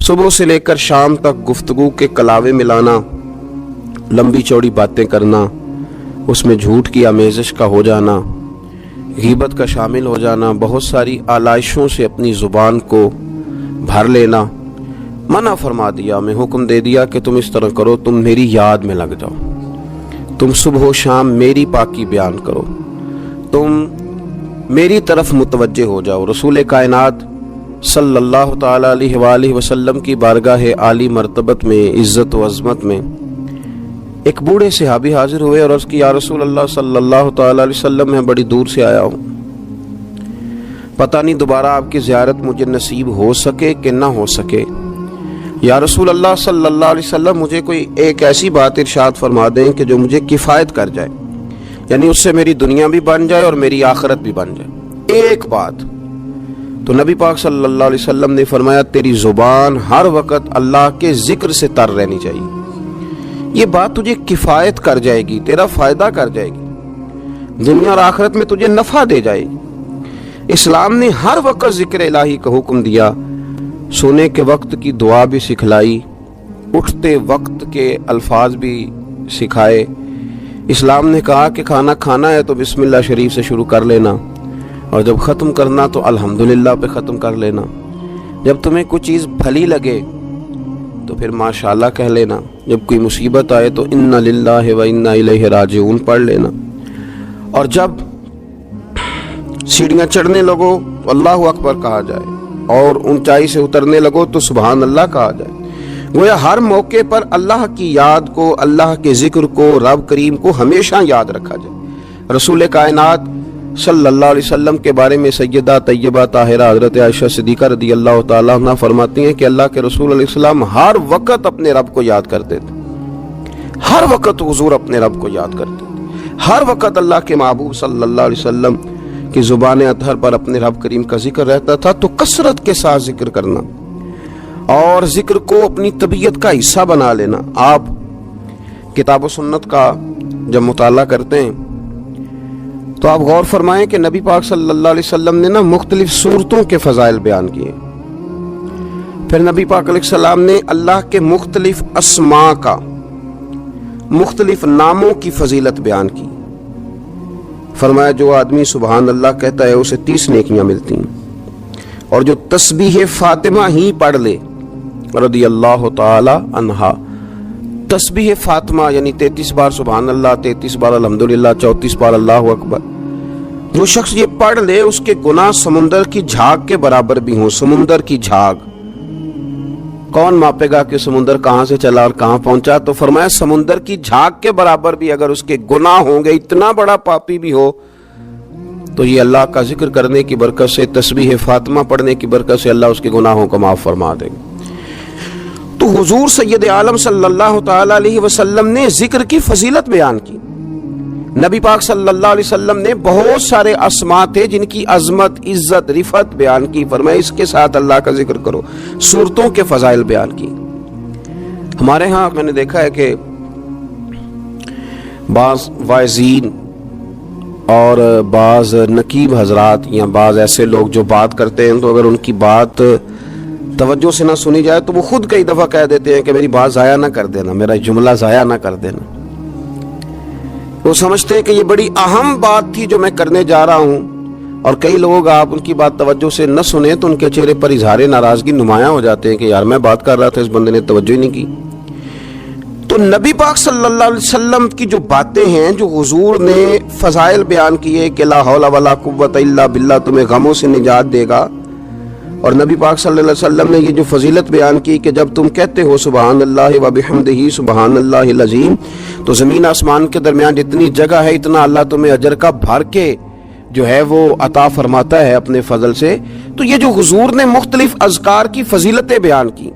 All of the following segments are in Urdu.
صبح سے لے کر شام تک گفتگو کے کلاوے ملانا، لمبی چوڑی باتیں کرنا، اس میں جھوٹ کی آمیزش کا ہو جانا، غیبت کا شامل ہو جانا، بہت ساری آلائشوں سے اپنی زبان کو بھر لینا، منع فرما دیا، میں حکم دے دیا کہ تم اس طرح کرو، تم میری یاد میں لگ جاؤ، تم صبح و شام میری پاکی بیان کرو، تم میری طرف متوجہ ہو جاؤ۔ رسول کائنات صلی اللہ تعالی علیہ وآلہ وسلم کی بارگاہ عالی مرتبت میں، عزت و عظمت میں ایک بوڑھے صحابی حاضر ہوئے اور عرض کی، یا رسول اللہ صلی اللہ تعالی علیہ وسلم، میں بڑی دور سے آیا ہوں، پتہ نہیں دوبارہ آپ کی زیارت مجھے نصیب ہو سکے کہ نہ ہو سکے، یا رسول اللہ صلی اللہ علیہ وسلم مجھے کوئی ایک ایسی بات ارشاد فرما دیں کہ جو مجھے کفایت کر جائے، یعنی اس سے میری دنیا بھی بن جائے اور میری آخرت بھی بن جائے، ایک بات۔ تو نبی پاک صلی اللہ علیہ وسلم نے فرمایا، تیری زبان ہر وقت اللہ کے ذکر سے تر رہنی چاہیے، یہ بات تجھے کفایت کر جائے گی، تیرا فائدہ کر جائے گی، دنیا اور آخرت میں تجھے نفع دے جائے گی۔ اسلام نے ہر وقت ذکر الہی کا حکم دیا، سونے کے وقت کی دعا بھی سکھلائی، اٹھتے وقت کے الفاظ بھی سکھائے۔ اسلام نے کہا کہ کھانا کھانا ہے تو بسم اللہ شریف سے شروع کر لینا، اور جب ختم کرنا تو الحمدللہ پہ ختم کر لینا، جب تمہیں کوئی چیز بھلی لگے تو پھر ماشاءاللہ کہہ لینا، جب کوئی مصیبت آئے تو انا للہ و انا الیہ راجعون پڑھ لینا، اور جب سیڑھیاں چڑھنے لگو تو اللہ اکبر کہا جائے، اور اونچائی سے اترنے لگو تو سبحان اللہ کہا جائے۔ گویا ہر موقع پر اللہ کی یاد کو، اللہ کے ذکر کو، رب کریم کو ہمیشہ یاد رکھا جائے۔ رسول کائنات صلی اللہ علیہ وسلم کے بارے میں سیدہ طیبہ طاہرہ حضرت عائشہ صدیقہ رضی اللہ تعالیٰ عنہ فرماتی ہیں کہ اللہ کے رسول علیہ السلام ہر وقت اپنے رب کو یاد کرتے تھے، ہر وقت حضور اپنے رب کو یاد کرتے تھے، ہر وقت اللہ کے محبوب صلی اللہ علیہ وسلم کی زبان اطہر پر اپنے رب کریم کا ذکر رہتا تھا۔ تو کثرت کے ساتھ ذکر کرنا اور ذکر کو اپنی طبیعت کا حصہ بنا لینا۔ آپ کتاب و سنت کا جب مطالعہ کرتے ہیں تو آپ غور فرمائیں کہ نبی پاک صلی اللہ علیہ وسلم نے مختلف صورتوں کے فضائل بیان کیے، پھر نبی پاک علیہ السلام نے اللہ کے مختلف اسماء کا، مختلف ناموں کی فضیلت بیان کی۔ فرمایا جو آدمی سبحان اللہ کہتا ہے اسے 30 نیکیاں ملتی ہیں، اور جو تسبیح فاطمہ ہی پڑھ لے رضی اللہ تعالی عنہا، تسبیح فاطمہ یعنی 33 بار سبحان اللہ، 33 بار الحمدللہ، 34 بار اللہ اکبر، جو شخص یہ پڑھ لے اس کے گناہ سمندر کی جھاگ کے برابر بھی ہوں۔ سمندر کی جھاگ کون ماپے گا کہ سمندر کہاں سے چلا اور کہاں پہنچا؟ تو فرمایا سمندر کی جھاگ کے برابر بھی اگر اس کے گناہ ہوں گے، اتنا بڑا پاپی بھی ہو، تو یہ اللہ کا ذکر کرنے کی برکت سے، تسبیح فاطمہ پڑھنے کی برکت سے اللہ اس کے گناہوں کو معاف فرما دے گا۔ تو حضور سید عالم صلی اللہ تعالی علیہ وسلم نے ذکر کی فضیلت بیان کی۔ نبی پاک صلی اللہ علیہ وسلم نے بہت سارے اسماء تھے جن کی عظمت، عزت، رفعت بیان کی، فرمایا اس کے ساتھ اللہ کا ذکر کرو۔ صورتوں کے فضائل بیان کی۔ ہمارے ہاں میں نے دیکھا ہے کہ بعض واعظین اور بعض نقیب حضرات یا بعض ایسے لوگ جو بات کرتے ہیں، تو اگر ان کی بات توجہ سے نہ سنی جائے تو وہ خود کئی دفعہ کہہ دیتے ہیں کہ میری بات ضائع نہ کر دینا، میرا جملہ ضائع نہ کر دینا۔ وہ سمجھتے ہیں کہ یہ بڑی اہم بات تھی جو میں کرنے جا رہا ہوں، اور کئی لوگ آپ ان کی بات توجہ سے نہ سنیں تو ان کے چہرے پر اظہار ناراضگی نمایاں ہو جاتے ہیں کہ یار میں بات کر رہا تھا، اس بندے نے توجہ ہی نہیں کی۔ تو نبی پاک صلی اللہ علیہ وسلم کی جو باتیں ہیں، جو حضور نے فضائل بیان کیے کہ لا حول ولا قوت الا باللہ، تمہیں غموں سے نجات دے گا، اور نبی پاک صلی اللہ علیہ وسلم نے یہ جو فضیلت بیان کی کہ جب تم کہتے ہو سبحان اللہ و بحمدہ سبحان اللہ العظیم، تو زمین آسمان کے درمیان جتنی جگہ ہے اتنا اللہ تمہیں اجر کا بھر کے جو ہے وہ عطا فرماتا ہے اپنے فضل سے۔ تو یہ جو حضور نے مختلف اذکار کی فضیلتیں بیان کی،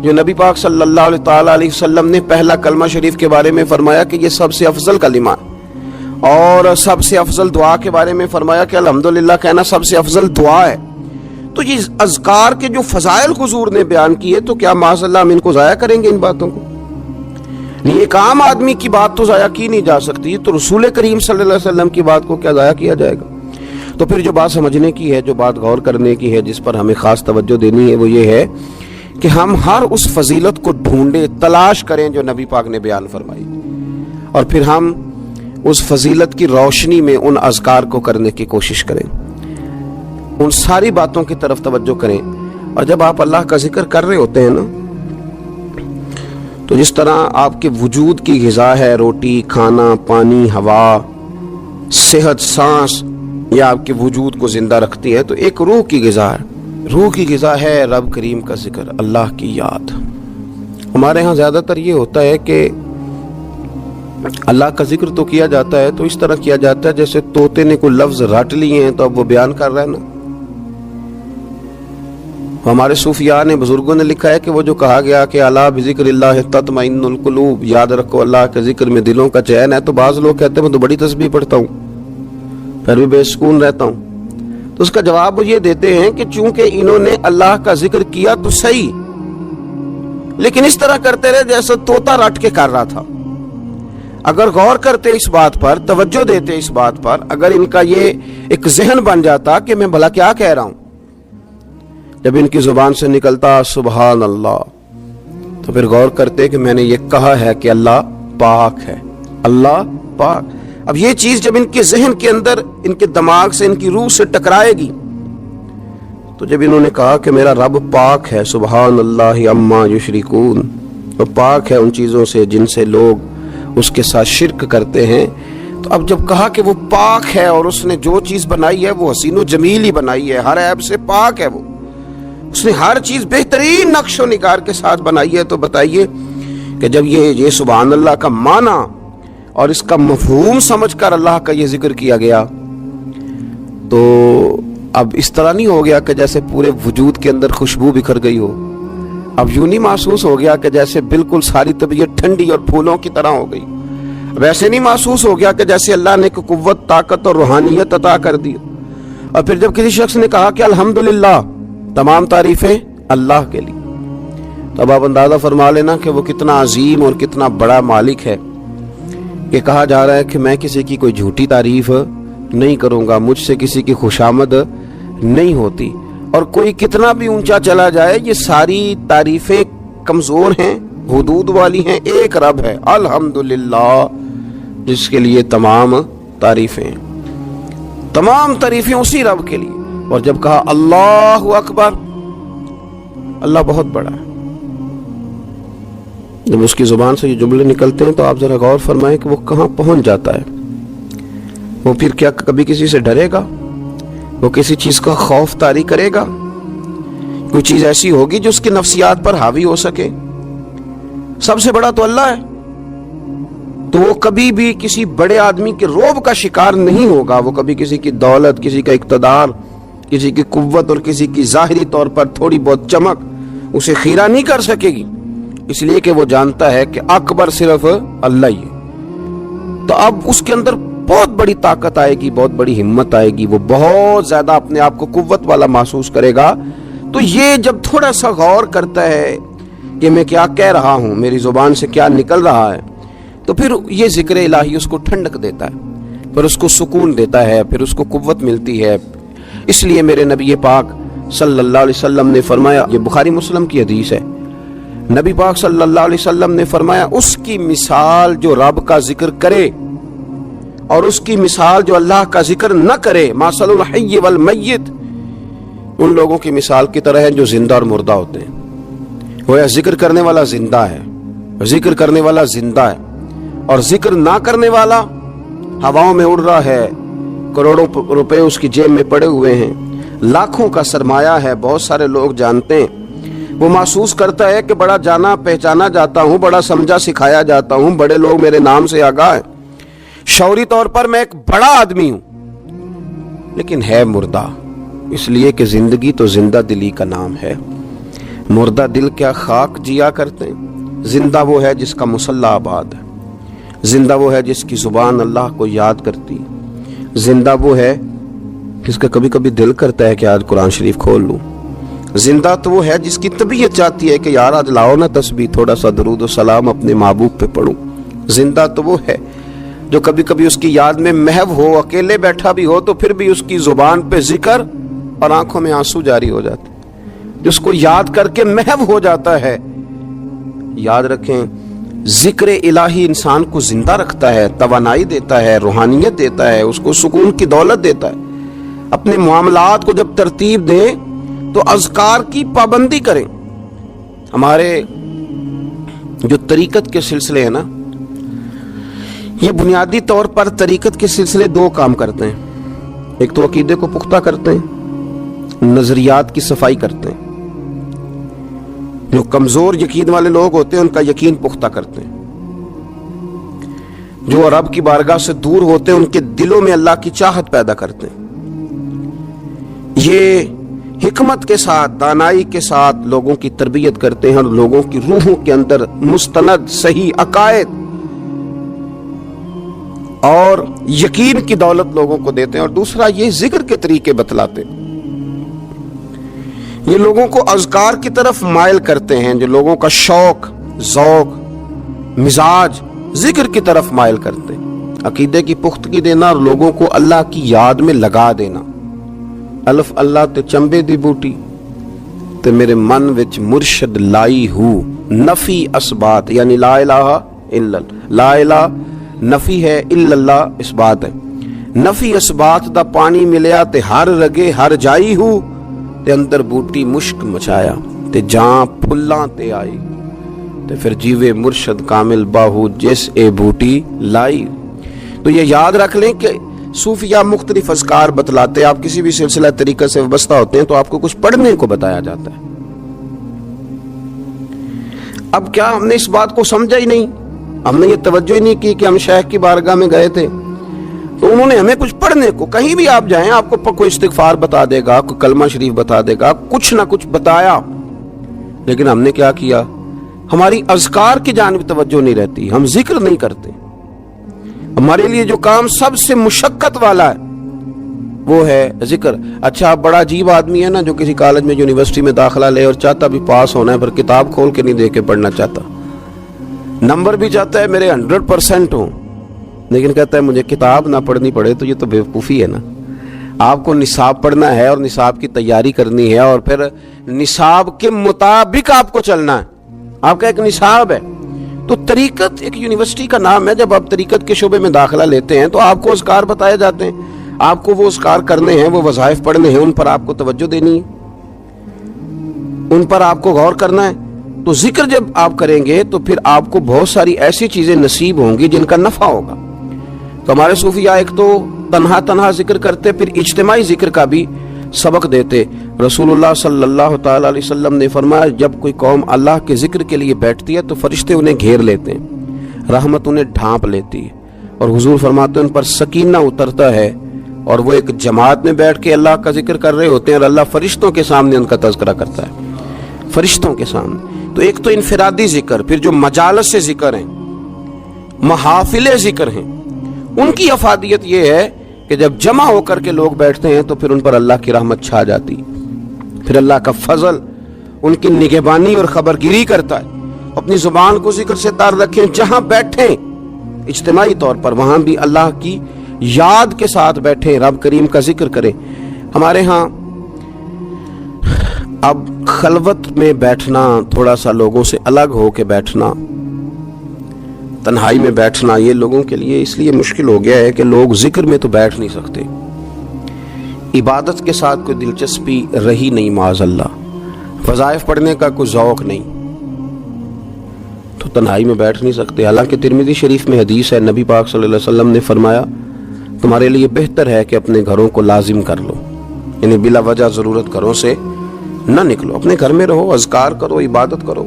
جو نبی پاک صلی اللہ علیہ وسلم نے پہلا کلمہ شریف کے بارے میں فرمایا کہ یہ سب سے افضل کلمہ ہے، اور سب سے افضل دعا کے بارے میں فرمایا کہ الحمدللہ کہنا سب سے افضل دعا ہے۔ تو یہ اذکار کے جو فضائل حضور نے بیان کیے، تو کیا معاذ اللہ ہم ان کو ضائع کریں گے؟ ان باتوں کو ایک عام آدمی کی بات تو ضائع کی نہیں جا سکتی، تو رسول کریم صلی اللہ علیہ وسلم کی بات کو کیا ضائع کیا جائے گا؟ تو پھر جو بات سمجھنے کی ہے، جو بات غور کرنے کی ہے، جس پر ہمیں خاص توجہ دینی ہے، وہ یہ ہے کہ ہم ہر اس فضیلت کو ڈھونڈیں، تلاش کریں جو نبی پاک نے بیان فرمائی، اور پھر ہم اس فضیلت کی روشنی میں ان اذکار کو کرنے کی کوشش کریں، ان ساری باتوں کی طرف توجہ کریں۔ اور جب آپ اللہ کا ذکر کر رہے ہوتے ہیں نا، تو جس طرح آپ کے وجود کی غذا ہے، روٹی، کھانا، پانی، ہوا، صحت، سانس، یہ آپ کے وجود کو زندہ رکھتی ہے، تو ایک روح کی غذا ہے، روح کی غذا ہے رب کریم کا ذکر، اللہ کی یاد۔ ہمارے ہاں زیادہ تر یہ ہوتا ہے کہ اللہ کا ذکر تو کیا جاتا ہے تو اس طرح کیا جاتا ہے جیسے طوطے نے کوئی لفظ رٹ لیے ہیں تو اب وہ بیان کر رہا ہے نا۔ ہمارے صوفیاء نے، بزرگوں نے لکھا ہے کہ وہ جو کہا گیا کہ الا بذکر اللہ تطمئن القلوب، یاد رکھو اللہ کے ذکر میں دلوں کا چین ہے، تو بعض لوگ کہتے ہیں میں تو بڑی تسبیح پڑھتا ہوں پھر بھی بے سکون رہتا ہوں، تو اس کا جواب وہ یہ دیتے ہیں کہ چونکہ انہوں نے اللہ کا ذکر کیا تو صحیح، لیکن اس طرح کرتے رہے جیسے طوطا رٹ کے کر رہا تھا۔ اگر غور کرتے اس بات پر، توجہ دیتے اس بات پر، اگر ان کا یہ ایک ذہن بن جاتا کہ میں بھلا کیا کہہ رہا ہوں، جب ان کی زبان سے نکلتا سبحان اللہ، تو پھر غور کرتے کہ میں نے یہ کہا ہے کہ اللہ پاک ہے، اللہ پاک۔ اب یہ چیز جب ان کے ذہن کے اندر، ان کے دماغ سے، ان کی روح سے ٹکرائے گی، تو جب انہوں نے کہا کہ میرا رب پاک ہے، سبحان اللہ عما یشرکون، وہ پاک ہے ان چیزوں سے جن سے لوگ اس کے ساتھ شرک کرتے ہیں، تو اب جب کہا کہ وہ پاک ہے اور اس نے جو چیز بنائی ہے وہ حسین و جمیل ہی بنائی ہے، ہر عیب سے پاک ہے، وہ اس نے ہر چیز بہترین نقش و نگار کے ساتھ بنائی ہے، تو بتائیے کہ جب یہ سبحان اللہ کا معنی اور اس کا مفہوم سمجھ کر اللہ کا یہ ذکر کیا گیا، تو اب اس طرح نہیں ہو گیا کہ جیسے پورے وجود کے اندر خوشبو بکھر گئی ہو، اب یوں نہیں محسوس ہو گیا کہ جیسے بالکل ساری طبیعت ٹھنڈی اور پھولوں کی طرح ہو گئی، اب ایسے نہیں محسوس ہو گیا کہ جیسے اللہ نے قوت، طاقت اور روحانیت عطا کر دی۔ اور پھر جب کسی شخص نے کہا کہ الحمدللہ، تمام تعریفیں اللہ کے لیے، تو اب آپ اندازہ فرما لینا کہ وہ کتنا عظیم اور کتنا بڑا مالک ہے، کہ کہا جا رہا ہے کہ میں کسی کی کوئی جھوٹی تعریف نہیں کروں گا، مجھ سے کسی کی خوشامد نہیں ہوتی، اور کوئی کتنا بھی اونچا چلا جائے یہ ساری تعریفیں کمزور ہیں، حدود والی ہیں، ایک رب ہے الحمدللہ جس کے لیے تمام تعریفیں اسی رب کے لیے۔ اور جب کہا اللہ اکبر، اللہ بہت بڑا ہے، جب اس کی زبان سے یہ جملے نکلتے ہیں تو آپ ذرا غور فرمائیں کہ وہ کہاں پہنچ جاتا ہے، وہ پھر کیا کبھی کسی سے ڈرے گا؟ وہ کسی چیز کا خوف طاری کرے گا؟ کوئی چیز ایسی ہوگی جو اس کی نفسیات پر حاوی ہو سکے؟ سب سے بڑا تو اللہ ہے، تو وہ کبھی بھی کسی بڑے آدمی کے رعب کا شکار نہیں ہوگا، وہ کبھی کسی کی دولت، کسی کا اقتدار، کسی کی قوت اور کسی کی ظاہری طور پر تھوڑی بہت چمک اسے خیرہ نہیں کر سکے گی، اس لیے کہ وہ جانتا ہے کہ اکبر صرف اللہ ہی ہے۔ تو اب اس کے اندر بہت بڑی طاقت آئے گی، بہت بڑی ہمت آئے گی، وہ بہت زیادہ اپنے آپ کو قوت والا محسوس کرے گا۔ تو یہ جب تھوڑا سا غور کرتا ہے کہ میں کیا کہہ رہا ہوں، میری زبان سے کیا نکل رہا ہے، تو پھر یہ ذکر الہی اس کو ٹھنڈک دیتا ہے، پھر اس کو سکون دیتا ہے، پھر اس کو قوت ملتی ہے۔ اس لیے میرے نبی پاک صلی اللہ علیہ وسلم نے فرمایا، یہ بخاری مسلم کی حدیث ہے، نبی پاک صلی اللہ علیہ وسلم نے فرمایا اس کی مثال جو رب کا ذکر کرے اور اس کی مثال جو اللہ کا ذکر نہ کرے، مثل الحی والمیت، ان لوگوں کی مثال کی طرح ہے جو زندہ اور مردہ ہوتے ہیں۔ وہ ذکر کرنے والا زندہ ہے، ذکر کرنے والا زندہ ہے، اور ذکر نہ کرنے والا ہواؤں میں اڑ رہا ہے، کروڑوں روپے اس کی جیب میں پڑے ہوئے ہیں، لاکھوں کا سرمایہ ہے، بہت سارے لوگ جانتے ہیں، وہ محسوس کرتا ہے کہ بڑا جانا پہچانا جاتا ہوں، بڑا سمجھا سکھایا جاتا ہوں، بڑے لوگ میرے نام سے آگاہ ہیں، شعوری طور پر میں ایک بڑا آدمی ہوں، لیکن ہے مردہ، اس لیے کہ زندگی تو زندہ دلی کا نام ہے۔ مردہ دل کیا خاک جیا کرتے ہیں، زندہ وہ ہے جس کا مصلی آباد ہے، زندہ وہ ہے جس کی زبان اللہ کو یاد کرتی، زندہ وہ ہے جس کا کبھی کبھی دل کرتا ہے کہ آج قرآن شریف کھول لوں، زندہ تو وہ ہے جس کی طبیعت چاہتی ہے کہ یار آج لاؤ نا تسبیح، تھوڑا سا درود و سلام اپنے محبوب پہ پڑھوں، زندہ تو وہ ہے جو کبھی کبھی اس کی یاد میں محو ہو، اکیلے بیٹھا بھی ہو تو پھر بھی اس کی زبان پہ ذکر اور آنکھوں میں آنسو جاری ہو جاتے، جس کو یاد کر کے محو ہو جاتا ہے. یاد رکھیں ذکر الہی انسان کو زندہ رکھتا ہے، توانائی دیتا ہے، روحانیت دیتا ہے، اس کو سکون کی دولت دیتا ہے. اپنے معاملات کو جب ترتیب دیں تو اذکار کی پابندی کریں. ہمارے جو طریقت کے سلسلے ہیں نا، یہ بنیادی طور پر طریقت کے سلسلے دو کام کرتے ہیں. ایک تو عقیدے کو پختہ کرتے ہیں، نظریات کی صفائی کرتے ہیں. جو کمزور یقین والے لوگ ہوتے ہیں ان کا یقین پختہ کرتے ہیں. جو رب کی بارگاہ سے دور ہوتے ہیں ان کے دلوں میں اللہ کی چاہت پیدا کرتے ہیں. یہ حکمت کے ساتھ، دانائی کے ساتھ لوگوں کی تربیت کرتے ہیں اور لوگوں کی روحوں کے اندر مستند صحیح عقائد اور یقین کی دولت لوگوں کو دیتے ہیں. اور دوسرا یہ ذکر کے طریقے بتلاتے ہیں. یہ لوگوں کو اذکار کی طرف مائل کرتے ہیں. جو لوگوں کا شوق، ذوق، مزاج ذکر کی طرف مائل کرتے ہیں. عقیدے کی پختگی دینا اور لوگوں کو اللہ کی یاد میں لگا دینا. الف اللہ تے چمبے دی بوٹی تے میرے من وچ مرشد لائی ہو. نفی اسبات یعنی لا الہ الا اللہ. لا الہ نفی ہے، الا اللہ اس بات ہے. نفی اسبات دا پانی ملیا تے ہر رگے ہر جائی ہو تے اندر بوٹی مشک مچایا تے جاں پھلاں تے آئی تے پھر جیوے مرشد کامل باہو جس اے بوٹی لائی. تو یہ یاد رکھ لیں کہ صوفیہ مختلف اذکار بتلاتے ہیں. آپ کسی بھی سلسلہ طریقہ سے وابستہ ہوتے ہیں تو آپ کو کچھ پڑھنے کو بتایا جاتا ہے. اب کیا ہم نے اس بات کو سمجھا ہی نہیں؟ ہم نے یہ توجہ ہی نہیں کی کہ ہم شیخ کی بارگاہ میں گئے تھے تو انہوں نے ہمیں کچھ پڑھنے کو، کہیں بھی آپ جائیں آپ کو کوئی استغفار بتا دے گا، کوئی کلمہ شریف بتا دے گا، کچھ نہ کچھ بتایا. لیکن ہم نے کیا کیا؟ ہماری اذکار کی جانب توجہ نہیں رہتی، ہم ذکر نہیں کرتے. ہمارے لیے جو کام سب سے مشقت والا ہے وہ ہے ذکر. اچھا آپ بڑا عجیب آدمی ہے نا جو کسی کالج میں یونیورسٹی میں داخلہ لے اور چاہتا بھی پاس ہونا ہے پر کتاب کھول کے نہیں دے کے پڑھنا چاہتا، نمبر بھی چاہتا ہے میرے 100% ہوں، لیکن کہتا ہے مجھے کتاب نہ پڑھنی پڑے. تو یہ تو بیوقوفی ہے نا. آپ کو نصاب پڑھنا ہے اور نصاب کی تیاری کرنی ہے اور پھر نصاب کے مطابق آپ کو چلنا ہے. آپ کا ایک نصاب ہے. تو طریقت ایک یونیورسٹی کا نام ہے. جب آپ طریقت کے شعبے میں داخلہ لیتے ہیں تو آپ کو اذکار بتائے جاتے ہیں، آپ کو وہ اذکار کرنے ہیں، وہ وظائف پڑھنے ہیں، ان پر آپ کو توجہ دینی ہے، ان پر آپ کو غور کرنا ہے. تو ذکر جب آپ کریں گے تو پھر آپ کو بہت ساری ایسی چیزیں نصیب ہوں گی جن کا نفع ہوگا. تو ہمارے صوفیاء ایک تو تنہا ذکر کرتے، پھر اجتماعی ذکر کا بھی سبق دیتے. رسول اللہ صلی اللہ تعالی علیہ وسلم نے فرمایا جب کوئی قوم اللہ کے ذکر کے لیے بیٹھتی ہے تو فرشتے انہیں گھیر لیتے ہیں، رحمت انہیں ڈھانپ لیتی ہے، اور حضور فرماتے ہیں ان پر سکینہ اترتا ہے اور وہ ایک جماعت میں بیٹھ کے اللہ کا ذکر کر رہے ہوتے ہیں اور اللہ فرشتوں کے سامنے ان کا تذکرہ کرتا ہے، فرشتوں کے سامنے. تو ایک تو انفرادی ذکر، پھر جو مجالس سے ذکر ہیں، محافل ذکر ہیں، ان کی افادیت یہ ہے کہ جب جمع ہو کر کے لوگ بیٹھتے ہیں تو پھر ان پر اللہ کی رحمت چھا جاتی، پھر اللہ کا فضل ان کی نگہبانی اور خبرگیری کرتا ہے. اپنی زبان کو ذکر سے تار رکھیں، جہاں بیٹھیں اجتماعی طور پر وہاں بھی اللہ کی یاد کے ساتھ بیٹھیں، رب کریم کا ذکر کریں. ہمارے ہاں اب خلوت میں بیٹھنا، تھوڑا سا لوگوں سے الگ ہو کے بیٹھنا، تنہائی میں بیٹھنا، یہ لوگوں کے لیے اس لیے مشکل ہو گیا ہے کہ لوگ ذکر میں تو بیٹھ نہیں سکتے، عبادت کے ساتھ کوئی دلچسپی رہی نہیں، معاذ اللہ، وظائف پڑھنے کا کوئی ذوق نہیں، تو تنہائی میں بیٹھ نہیں سکتے. حالانکہ ترمذی شریف میں حدیث ہے، نبی پاک صلی اللہ علیہ وسلم نے فرمایا تمہارے لیے بہتر ہے کہ اپنے گھروں کو لازم کر لو، یعنی بلا وجہ ضرورت گھروں سے نہ نکلو، اپنے گھر میں رہو، اذکار کرو، عبادت کرو.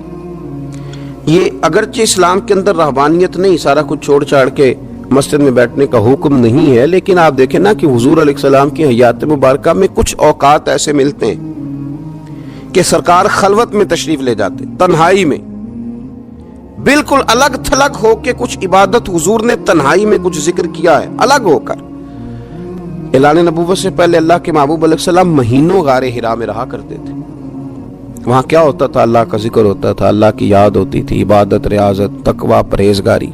یہ اگرچہ اسلام کے اندر رہبانیت نہیں، سارا کچھ چھوڑ چھاڑ کے مسجد میں بیٹھنے کا حکم نہیں ہے، لیکن آپ دیکھیں نا کہ حضور علیہ السلام کی حیات مبارکہ میں کچھ اوقات ایسے ملتے ہیں کہ سرکار خلوت میں تشریف لے جاتے، تنہائی میں بالکل الگ تھلگ ہو کے کچھ عبادت حضور نے تنہائی میں کچھ ذکر کیا ہے الگ ہو کر. اعلان نبوت سے پہلے اللہ کے محبوب علیہ السلام مہینوں غار حرا میں رہا کرتے تھے. وہاں کیا ہوتا تھا؟ اللہ کا ذکر ہوتا تھا، اللہ کی یاد ہوتی تھی، عبادت، ریاضت، تقوی، پرہیزگاری.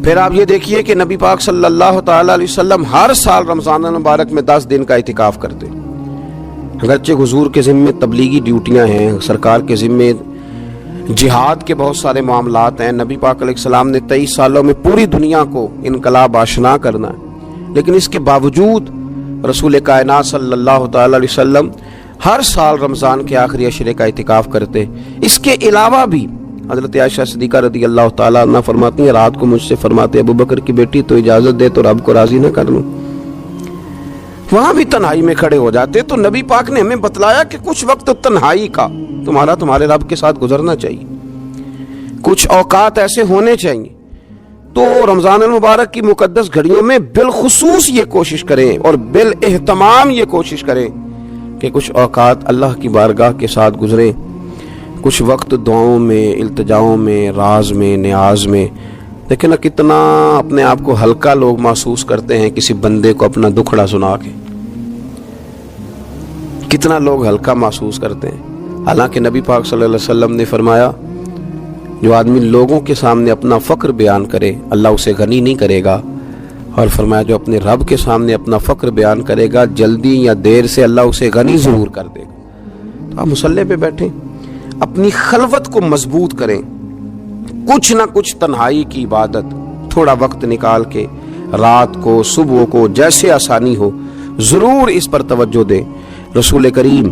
پھر آپ یہ دیکھیے کہ نبی پاک صلی اللہ تعالی علیہ وسلم ہر سال رمضان المبارک میں 10 دن کا اعتکاف کرتے. اگرچہ حضور کے ذمے تبلیغی ڈیوٹیاں ہیں، سرکار کے ذمے جہاد کے بہت سارے معاملات ہیں، نبی پاک علیہ السلام نے 23 سالوں میں پوری دنیا کو انقلاب آشنا کرنا ہے، لیکن اس کے باوجود رسول کائنات صلی اللہ تعالی علیہ وسلم ہر سال رمضان کے آخری عشرے کا اعتکاف کرتے۔ اس کے علاوہ بھی حضرت عائشہ صدیقہ رضی اللہ تعالیٰ عنہ فرماتی ہیں، رات کو مجھ سے فرماتے ابو بکر کی بیٹی تو اجازت دے تو رب کو راضی نہ کر لوں، وہاں بھی تنہائی میں کھڑے ہو جاتے۔ تو نبی پاک نے ہمیں بتلایا کہ کچھ وقت تنہائی کا تمہارے رب کے ساتھ گزرنا چاہیے، کچھ اوقات ایسے ہونے چاہیے۔ تو رمضان المبارک کی مقدس گھڑیوں میں بالخصوص یہ کوشش کریں اور بالاہتمام یہ کوشش کریں کہ کچھ اوقات اللہ کی بارگاہ کے ساتھ گزریں، کچھ وقت دعاؤں میں، التجاؤں میں، راز میں، نیاز میں۔ دیکھیں نا کتنا اپنے آپ کو ہلکا لوگ محسوس کرتے ہیں کسی بندے کو اپنا دکھڑا سنا کے، کتنا لوگ ہلکا محسوس کرتے ہیں۔ حالانکہ نبی پاک صلی اللہ علیہ وسلم نے فرمایا جو آدمی لوگوں کے سامنے اپنا فقر بیان کرے اللہ اسے غنی نہیں کرے گا، اور فرمایا جو اپنے رب کے سامنے اپنا فقر بیان کرے گا جلدی یا دیر سے اللہ اسے غنی ضرور کر دے گا۔ تو آپ مصلی پہ بیٹھیں، اپنی خلوت کو مضبوط کریں، کچھ نہ کچھ تنہائی کی عبادت تھوڑا وقت نکال کے رات کو، صبح کو، جیسے آسانی ہو ضرور اس پر توجہ دیں۔ رسول کریم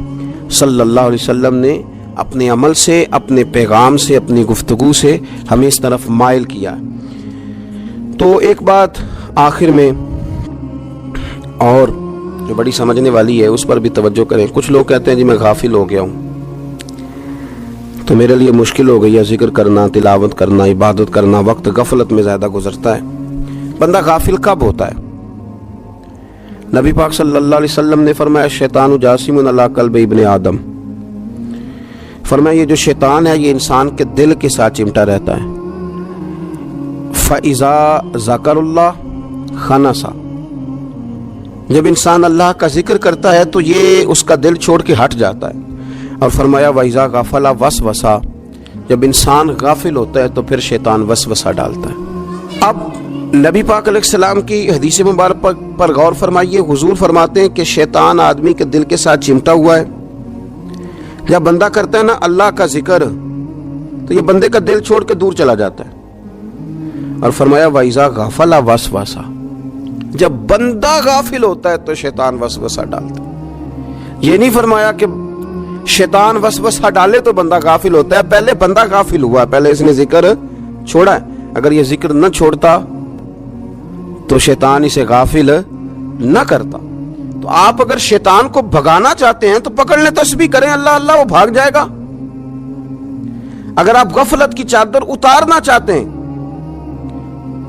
صلی اللہ علیہ وسلم نے اپنے عمل سے، اپنے پیغام سے، اپنی گفتگو سے ہمیں اس طرف مائل کیا۔ تو ایک بات آخر میں اور جو بڑی سمجھنے والی ہے اس پر بھی توجہ کریں۔ کچھ لوگ کہتے ہیں جی میں غافل ہو گیا ہوں، تو میرے لیے مشکل ہو گئی ہے ذکر کرنا، تلاوت کرنا، عبادت کرنا، وقت غفلت میں زیادہ گزرتا ہے۔ بندہ غافل کب ہوتا ہے؟ نبی پاک صلی اللہ علیہ وسلم نے فرمایا شیطان جاسم علی قلب ابن آدم، فرمایا یہ جو شیطان ہے یہ انسان کے دل کے ساتھ چمٹا رہتا ہے۔ فَإِذَا ذَكَرَ اللَّهَ خَنَسَ، جب انسان اللہ کا ذکر کرتا ہے تو یہ اس کا دل چھوڑ کے ہٹ جاتا ہے۔ اور فرمایا وَإِذَا غَفَلَ وَسْوَسَ، جب انسان غافل ہوتا ہے تو پھر شیطان وسوسہ ڈالتا ہے۔ اب نبی پاک علیہ السلام کی حدیث مبارک پر غور فرمائیے، حضور فرماتے ہیں کہ شیطان آدمی کے دل کے ساتھ چمٹا ہوا ہے۔ جب بندہ کرتا ہے نا اللہ کا ذکر تو یہ بندے کا دل چھوڑ کے دور چلا جاتا ہے۔ اور فرمایا وَإِذَا غَفَلَ وَسْوَسَ، جب بندہ غافل ہوتا ہے تو شیطان وسوسہ ڈالتا ہے۔ یہ نہیں فرمایا کہ شیطان وسوسہ ڈالے تو بندہ غافل ہوتا ہے، پہلے بندہ غافل ہوا، پہلے اس نے ذکر چھوڑا ہے۔ اگر یہ ذکر نہ چھوڑتا تو شیطان اسے غافل نہ کرتا۔ تو آپ اگر شیطان کو بھگانا چاہتے ہیں تو پکڑ لیں، تسبیح کریں اللہ اللہ، وہ بھاگ جائے گا۔ اگر آپ غفلت کی چادر اتارنا چاہتے ہیں،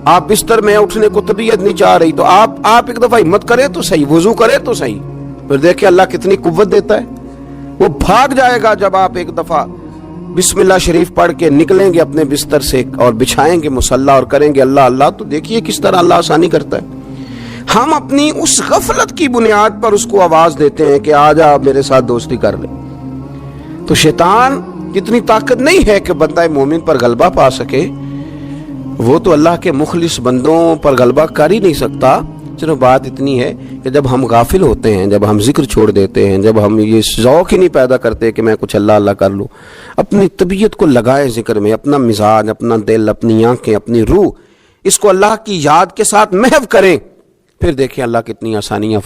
آپ بستر میں اٹھنے کو طبیعت نہیں چاہ رہی، تو آپ ایک دفعہ ہمت کریں تو صحیح، وضو کریں تو صحیح، پھر دیکھیں اللہ کتنی قوت دیتا ہے، وہ بھاگ جائے گا۔ جب آپ ایک دفعہ بسم اللہ شریف پڑھ کے نکلیں گے اپنے بستر سے اور بچھائیں گے مصلی اور کریں گے اللہ اللہ، تو دیکھیے کس طرح اللہ آسانی کرتا ہے۔ ہم اپنی اس غفلت کی بنیاد پر اس کو آواز دیتے ہیں کہ آجا میرے ساتھ دوستی کر لے۔ تو شیطان کتنی طاقت نہیں ہے کہ بندہ مومن پر غلبہ پا سکے، وہ تو اللہ کے مخلص بندوں پر غلبہ کر ہی نہیں سکتا۔ چلو بات اتنی ہے کہ جب ہم غافل ہوتے ہیں، جب ہم ذکر چھوڑ دیتے ہیں، جب ہم یہ ذوق ہی نہیں پیدا کرتے کہ میں کچھ اللہ اللہ کر لوں، اپنی طبیعت کو لگائے ذکر میں، اپنا مزاج، اپنا دل، اپنی آنکھیں، اپنی روح، اس کو اللہ کی یاد کے ساتھ محو کریں، پھر دیکھیں اللہ کتنی آسانیاں